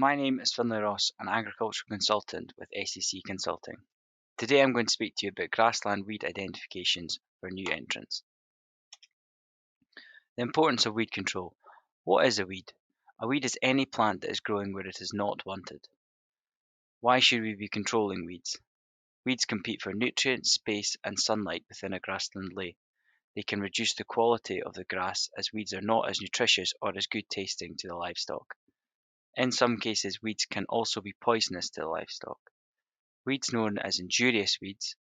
My name is Finlay Ross, an agricultural consultant with SAC Consulting. Today I'm going to speak to you about grassland weed identifications for new entrants. The importance of weed control. What is a weed? A weed is any plant that is growing where it is not wanted. Why should we be controlling weeds? Weeds compete for nutrients, space and sunlight within a grassland lay. They can reduce the quality of the grass as weeds are not as nutritious or as good tasting to the livestock. In some cases, weeds can also be poisonous to the livestock. Weeds known as injurious weeds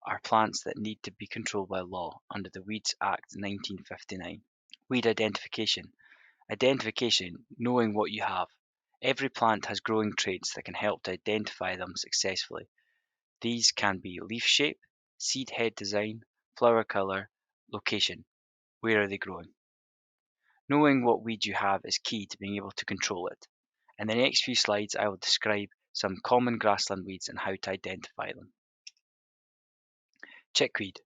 are plants that need to be controlled by law under the Weeds Act 1959. Weed identification. Identification, knowing what you have. Every plant has growing traits that can help to identify them successfully. These can be leaf shape, seed head design, flower colour, location. Where are they growing? Knowing what weed you have is key to being able to control it. In the next few slides, I will describe some common grassland weeds and how to identify them. Chickweed.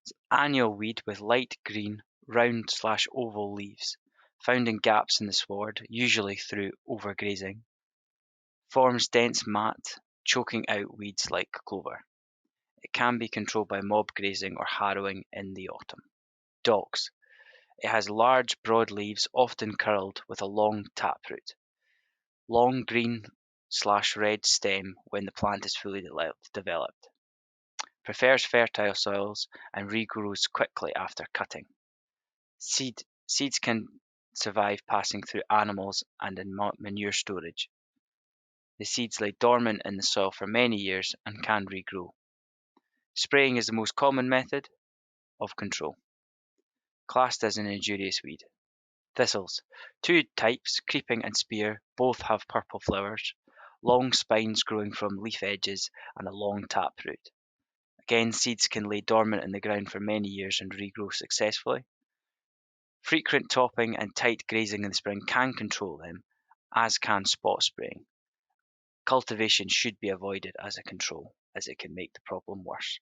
It's an annual weed with light green, round/oval leaves, found in gaps in the sward, usually through overgrazing. Forms dense mat, choking out weeds like clover. It can be controlled by mob grazing or harrowing in the autumn. Docks. It has large, broad leaves, often curled with a long taproot. Long green/red stem when the plant is fully developed. Prefers fertile soils and regrows quickly after cutting. Seeds can survive passing through animals and in manure storage. The seeds lay dormant in the soil for many years and can regrow. Spraying is the most common method of control. Classed as an injurious weed. Thistles. Two types, creeping and spear, both have purple flowers, long spines growing from leaf edges and a long taproot. Again, seeds can lay dormant in the ground for many years and regrow successfully. Frequent topping and tight grazing in the spring can control them, as can spot spraying. Cultivation should be avoided as a control, as it can make the problem worse.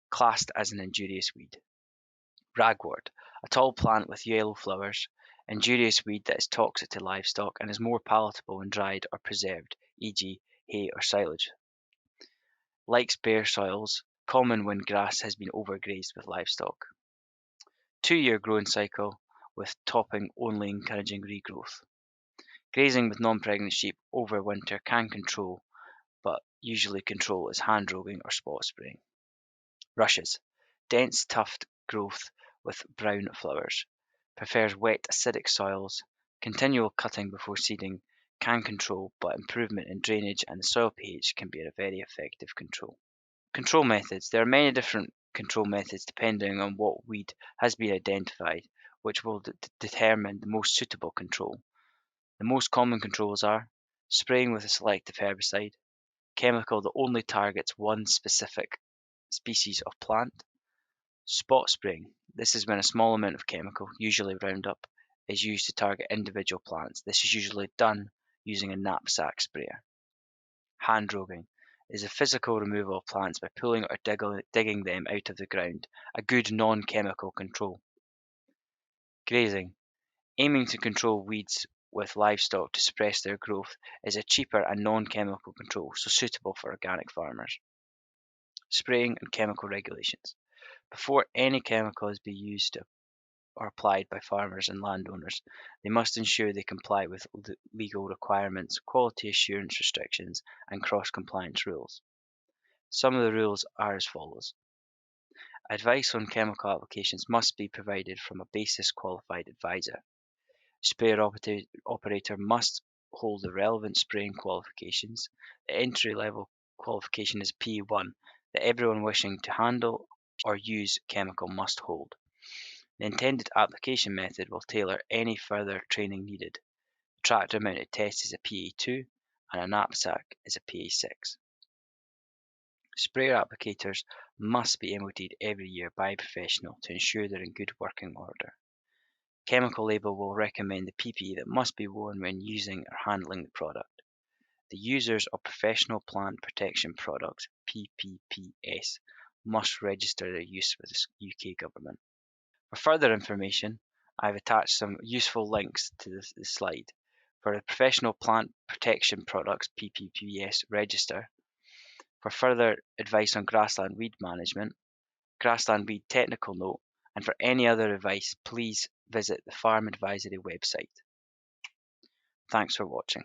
Classed as an injurious weed. Ragwort, a tall plant with yellow flowers, injurious weed that is toxic to livestock and is more palatable when dried or preserved, e.g. hay or silage. Likes bare soils, common when grass has been overgrazed with livestock. 2-year growing cycle with topping only encouraging regrowth. Grazing with non-pregnant sheep over winter can control, but usually control is hand roguing or spot spraying. Rushes, dense tuft growth with brown flowers. Prefers wet acidic soils. Continual cutting before seeding can control, but improvement in drainage and the soil pH can be a very effective control. Control methods. There are many different control methods depending on what weed has been identified, which will determine the most suitable control. The most common controls are spraying with a selective herbicide, chemical that only targets one specific species of plant, spot spraying. This is when a small amount of chemical, usually Roundup, is used to target individual plants. This is usually done using a knapsack sprayer. Hand roguing is a physical removal of plants by pulling or digging them out of the ground, a good non-chemical control. Grazing, aiming to control weeds with livestock to suppress their growth, is a cheaper and non-chemical control, so suitable for organic farmers. Spraying and chemical regulations. Before any chemical is being used or applied by farmers and landowners, they must ensure they comply with legal requirements, quality assurance restrictions, and cross-compliance rules. Some of the rules are as follows. Advice on chemical applications must be provided from a basis qualified advisor. Sprayer operator must hold the relevant spraying qualifications. The entry-level qualification is P1 that everyone wishing to handle or use chemical must hold. The intended application method will tailor any further training needed. The tractor mounted test is a PA2 and a knapsack is a PA6. Sprayer applicators must be MOT'd every year by a professional to ensure they're in good working order. Chemical label will recommend the PPE that must be worn when using or handling the product. The users of professional plant protection products, PPPS, must register their use with the UK government. For further information, I've attached some useful links to this slide For the Professional Plant Protection Products (PPPS) register. For further advice on grassland weed management, grassland weed technical note, and for any other advice, please visit the Farm Advisory website. Thanks for watching.